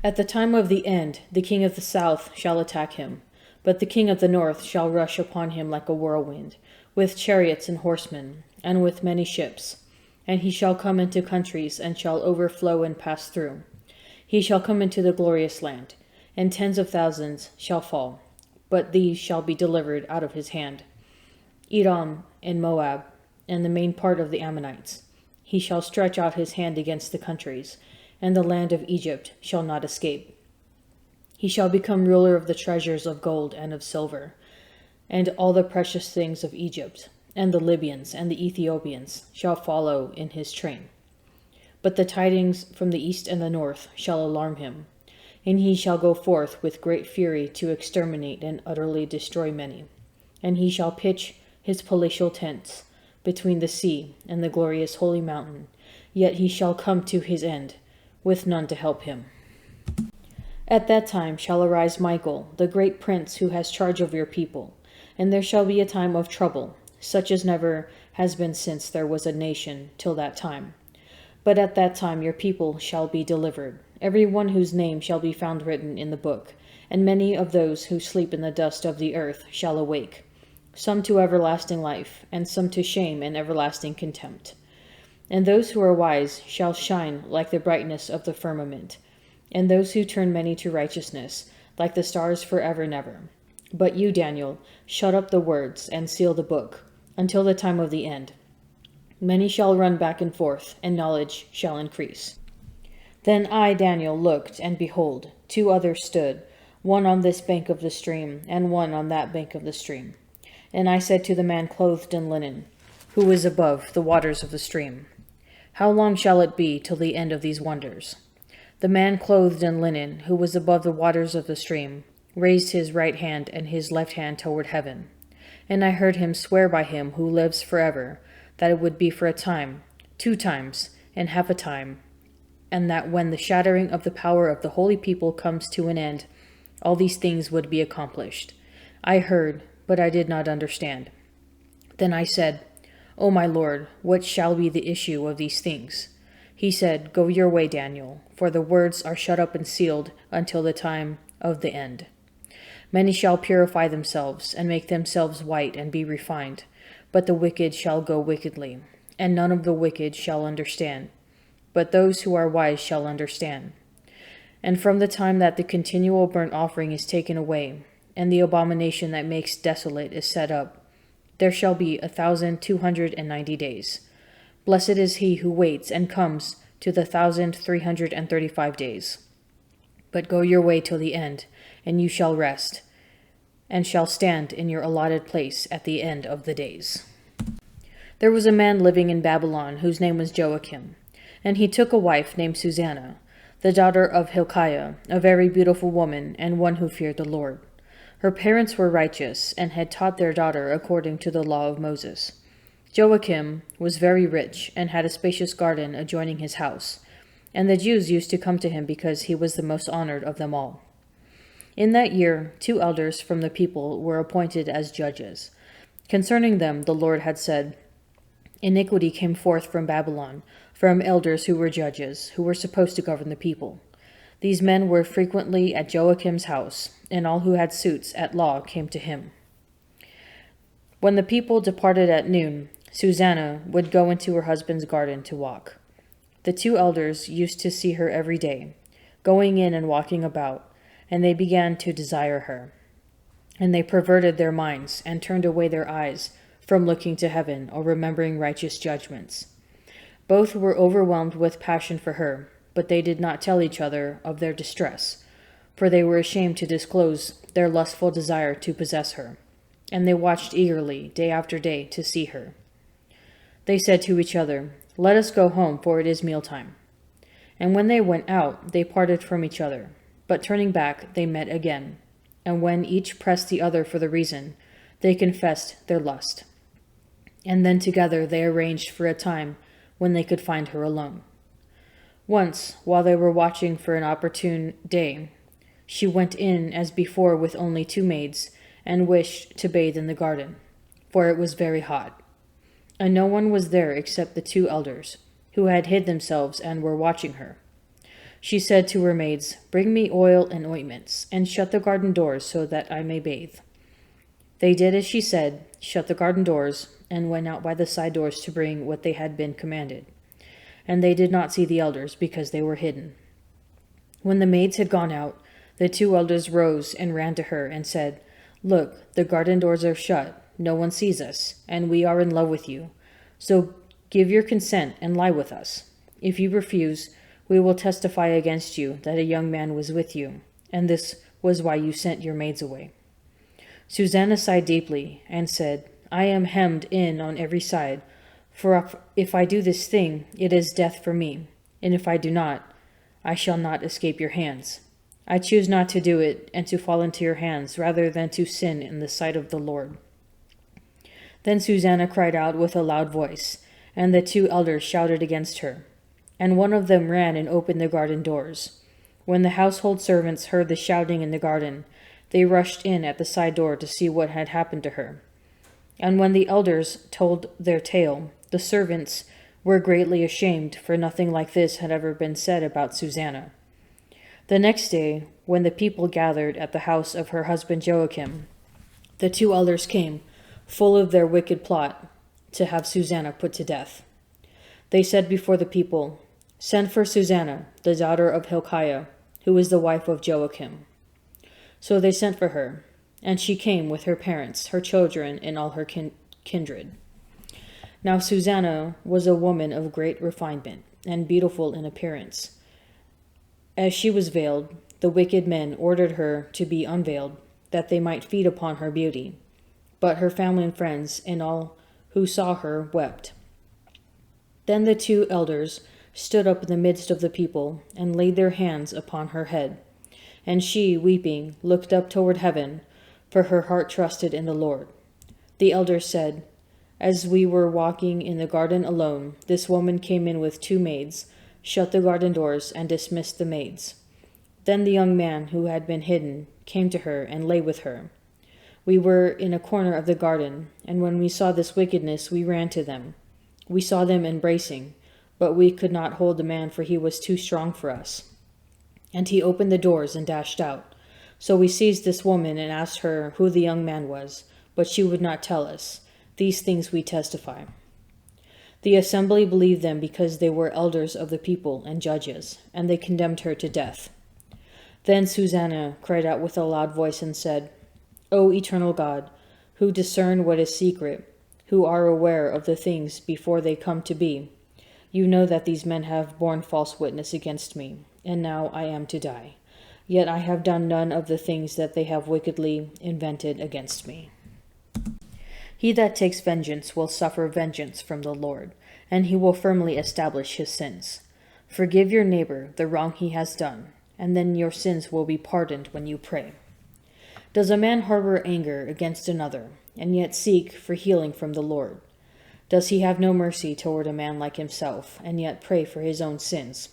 At the time of the end, the king of the south shall attack him, but the king of the north shall rush upon him like a whirlwind, with chariots and horsemen, and with many ships. And he shall come into countries, and shall overflow and pass through. He shall come into the glorious land, and tens of thousands shall fall, but these shall be delivered out of his hand. Edom and Moab, and the main part of the Ammonites. He shall stretch out his hand against the countries, and the land of Egypt shall not escape. He shall become ruler of the treasures of gold and of silver, and all the precious things of Egypt, and the Libyans and the Ethiopians shall follow in his train. But the tidings from the east and the north shall alarm him, and he shall go forth with great fury to exterminate and utterly destroy many. And he shall pitch his palatial tents between the sea and the glorious holy mountain, yet he shall come to his end, with none to help him. At that time shall arise Michael, the great prince who has charge of your people, and there shall be a time of trouble, such as never has been since there was a nation till that time. But at that time your people shall be delivered, every one whose name shall be found written in the book, and many of those who sleep in the dust of the earth shall awake, some to everlasting life, and some to shame and everlasting contempt. And those who are wise shall shine like the brightness of the firmament, and those who turn many to righteousness, like the stars forever and ever. But you, Daniel, shut up the words and seal the book, until the time of the end. Many shall run back and forth, and knowledge shall increase. Then I, Daniel, looked, and behold, two others stood, one on this bank of the stream, and one on that bank of the stream. And I said to the man clothed in linen, who was above the waters of the stream, How long shall it be till the end of these wonders? The man clothed in linen, who was above the waters of the stream, raised his right hand and his left hand toward heaven. And I heard him swear by him who lives forever, that it would be for a time, 2 times, and half a time, and that when the shattering of the power of the holy people comes to an end, all these things would be accomplished. I heard, but I did not understand. Then I said, O my Lord, what shall be the issue of these things? He said, Go your way, Daniel, for the words are shut up and sealed until the time of the end. Many shall purify themselves, and make themselves white, and be refined. But the wicked shall go wickedly, and none of the wicked shall understand. But those who are wise shall understand. And from the time that the continual burnt offering is taken away, and the abomination that makes desolate is set up, there shall be 1,290 days. Blessed is he who waits and comes to the 1,335 days. But go your way till the end, and you shall rest, and shall stand in your allotted place at the end of the days. There was a man living in Babylon whose name was Joachim, and he took a wife named Susanna, the daughter of Hilkiah, a very beautiful woman, and one who feared the Lord. Her parents were righteous, and had taught their daughter according to the law of Moses. Joachim was very rich, and had a spacious garden adjoining his house, and the Jews used to come to him because he was the most honored of them all. In that year 2 elders from the people were appointed as judges. Concerning them the Lord had said, Iniquity came forth from Babylon, from elders who were judges, who were supposed to govern the people. These men were frequently at Joachim's house, and all who had suits at law came to him. When the people departed at noon, Susanna would go into her husband's garden to walk. The 2 elders used to see her every day, going in and walking about, and they began to desire her. And they perverted their minds, and turned away their eyes from looking to heaven or remembering righteous judgments. Both were overwhelmed with passion for her, but they did not tell each other of their distress, for they were ashamed to disclose their lustful desire to possess her, and they watched eagerly day after day to see her. They said to each other, Let us go home, for it is mealtime. And when they went out, they parted from each other, but turning back they met again, and when each pressed the other for the reason, they confessed their lust. And then together they arranged for a time when they could find her alone. Once, while they were watching for an opportune day, she went in as before with only 2 maids, and wished to bathe in the garden, for it was very hot. And no one was there except the 2 elders, who had hid themselves and were watching her. She said to her maids, "Bring me oil and ointments, and shut the garden doors so that I may bathe." They did as she said, shut the garden doors, and went out by the side doors to bring what they had been commanded. And they did not see the elders, because they were hidden. When the maids had gone out, the 2 elders rose and ran to her and said, "Look, the garden doors are shut. No one sees us, and we are in love with you. So give your consent and lie with us. If you refuse, we will testify against you that a young man was with you, and this was why you sent your maids away." Susanna sighed deeply and said, "I am hemmed in on every side, for if I do this thing, it is death for me, and if I do not, I shall not escape your hands. I choose not to do it and to fall into your hands rather than to sin in the sight of the Lord." Then Susanna cried out with a loud voice, and the 2 elders shouted against her. And one of them ran and opened the garden doors. When the household servants heard the shouting in the garden, they rushed in at the side door to see what had happened to her. And when the elders told their tale, the servants were greatly ashamed, for nothing like this had ever been said about Susanna. The next day, when the people gathered at the house of her husband Joachim, the 2 elders came, full of their wicked plot to have Susanna put to death. They said before the people, "Send for Susanna, the daughter of Hilkiah, who is the wife of Joachim." So they sent for her, and she came with her parents, her children, and all her kindred. Now Susanna was a woman of great refinement, and beautiful in appearance. As she was veiled, the wicked men ordered her to be unveiled, that they might feed upon her beauty. But her family and friends, and all who saw her, wept. Then the 2 elders stood up in the midst of the people, and laid their hands upon her head. And she, weeping, looked up toward heaven, for her heart trusted in the Lord. The elders said, "As we were walking in the garden alone, this woman came in with 2 maids, shut the garden doors, and dismissed the maids. Then the young man who had been hidden came to her and lay with her. We were in a corner of the garden, and when we saw this wickedness, we ran to them. We saw them embracing, but we could not hold the man, for he was too strong for us. And he opened the doors and dashed out. So we seized this woman and asked her who the young man was, but she would not tell us. These things we testify." The assembly believed them because they were elders of the people and judges, and they condemned her to death. Then Susanna cried out with a loud voice and said, "O eternal God, who discern what is secret, who are aware of the things before they come to be, you know that these men have borne false witness against me, and now I am to die. Yet I have done none of the things that they have wickedly invented against me. He that takes vengeance will suffer vengeance from the Lord, and he will firmly establish his sins. Forgive your neighbor the wrong he has done, and then your sins will be pardoned when you pray. Does a man harbor anger against another, and yet seek for healing from the Lord? Does he have no mercy toward a man like himself, and yet pray for his own sins?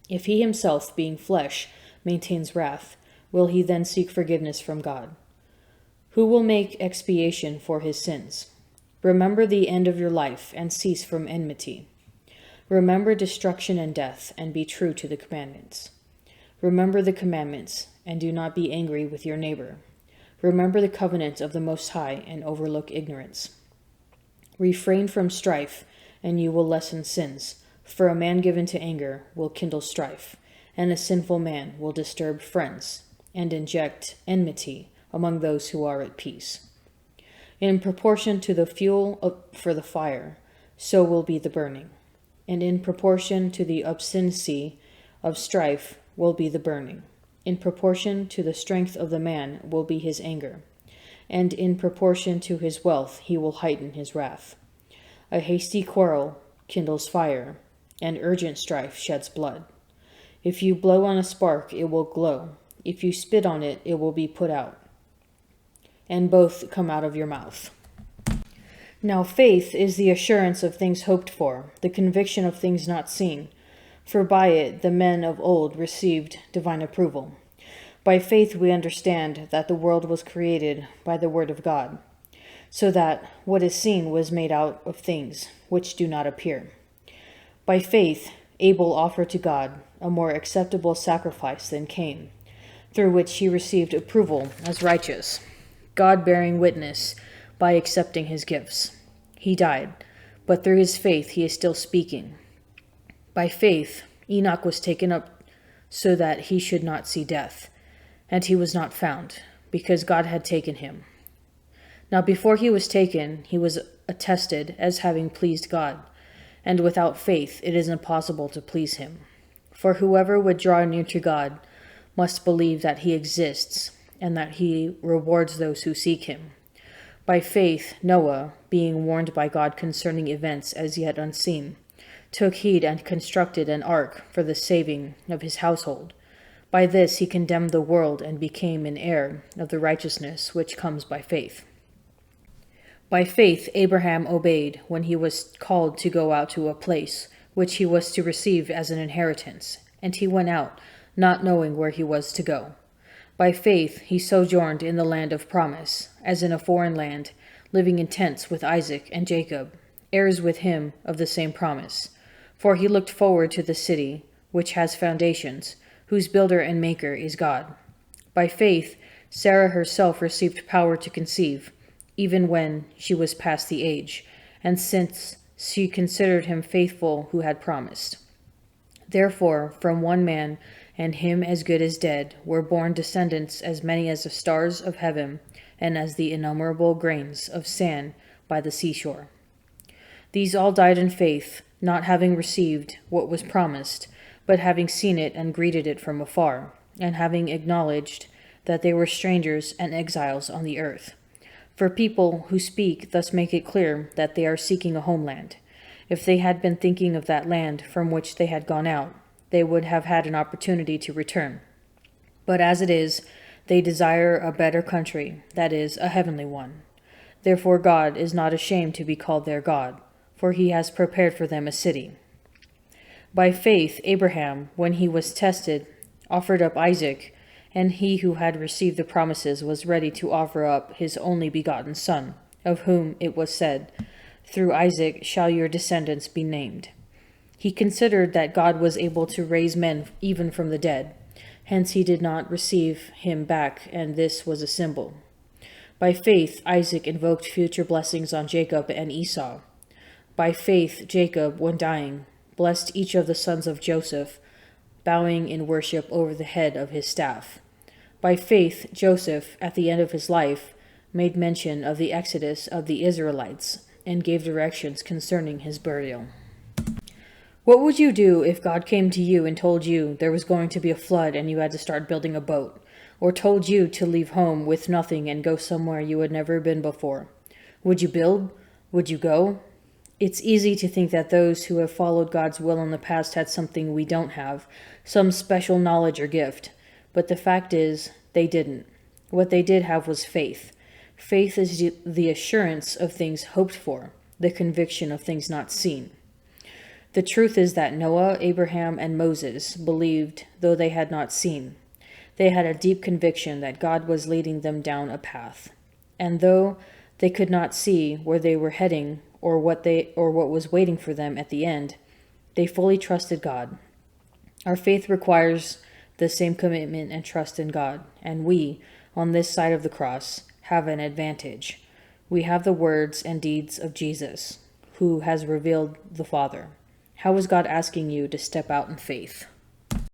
If he himself, being flesh, maintains wrath, will he then seek forgiveness from God? Who will make expiation for his sins? Remember the end of your life, and cease from enmity. Remember destruction and death, and be true to the commandments. Remember the commandments, and do not be angry with your neighbor. Remember the covenant of the Most High, and overlook ignorance. Refrain from strife, and you will lessen sins, for a man given to anger will kindle strife, and a sinful man will disturb friends, and inject enmity among those who are at peace. In proportion to the fuel for the fire, so will be the burning, and in proportion to the obstinacy of strife will be the burning. In proportion to the strength of the man will be his anger, and in proportion to his wealth he will heighten his wrath. A hasty quarrel kindles fire, and urgent strife sheds blood. If you blow on a spark, it will glow. If you spit on it, it will be put out, and both come out of your mouth. Now faith is the assurance of things hoped for, the conviction of things not seen. For by it the men of old received divine approval. By faith we understand that the world was created by the word of God, so that what is seen was made out of things which do not appear. By faith Abel offered to God a more acceptable sacrifice than Cain, through which he received approval as righteous, God bearing witness by accepting his gifts. He died, but through his faith he is still speaking. By faith, Enoch was taken up so that he should not see death, and he was not found, because God had taken him. Now before he was taken, he was attested as having pleased God, and without faith it is impossible to please him. For whoever would draw near to God must believe that he exists, and that he rewards those who seek him. By faith, Noah, being warned by God concerning events as yet unseen, took heed and constructed an ark for the saving of his household. By this he condemned the world and became an heir of the righteousness which comes by faith. By faith Abraham obeyed when he was called to go out to a place which he was to receive as an inheritance, and he went out, not knowing where he was to go. By faith he sojourned in the land of promise, as in a foreign land, living in tents with Isaac and Jacob, heirs with him of the same promise. For he looked forward to the city which has foundations, whose builder and maker is God. By faith Sarah herself received power to conceive, even when she was past the age, and since she considered him faithful who had promised. Therefore, from one man, and him as good as dead, were born descendants as many as the stars of heaven, and as the innumerable grains of sand by the seashore. These all died in faith, not having received what was promised, but having seen it and greeted it from afar, and having acknowledged that they were strangers and exiles on the earth. For people who speak thus make it clear that they are seeking a homeland. If they had been thinking of that land from which they had gone out, they would have had an opportunity to return. But as it is, they desire a better country, that is, a heavenly one. Therefore God is not ashamed to be called their God, for he has prepared for them a city. By faith Abraham, when he was tested, offered up Isaac, and he who had received the promises was ready to offer up his only begotten son, of whom it was said, "Through Isaac shall your descendants be named." He considered that God was able to raise men even from the dead. Hence he did not receive him back, and this was a symbol. By faith Isaac invoked future blessings on Jacob and Esau. By faith Jacob, when dying, blessed each of the sons of Joseph, bowing in worship over the head of his staff. By faith Joseph, at the end of his life, made mention of the exodus of the Israelites, and gave directions concerning his burial. What would you do if God came to you and told you there was going to be a flood and you had to start building a boat, or told you to leave home with nothing and go somewhere you had never been before? Would you build? Would you go? It's easy to think that those who have followed God's will in the past had something we don't have, some special knowledge or gift. But the fact is, they didn't. What they did have was faith. Faith is the assurance of things hoped for, the conviction of things not seen. The truth is that Noah, Abraham, and Moses believed, though they had not seen. They had a deep conviction that God was leading them down a path. And though they could not see where they were heading or what was waiting for them at the end, they fully trusted God. Our faith requires the same commitment and trust in God, and we, on this side of the cross, have an advantage. We have the words and deeds of Jesus, who has revealed the Father. How is God asking you to step out in faith?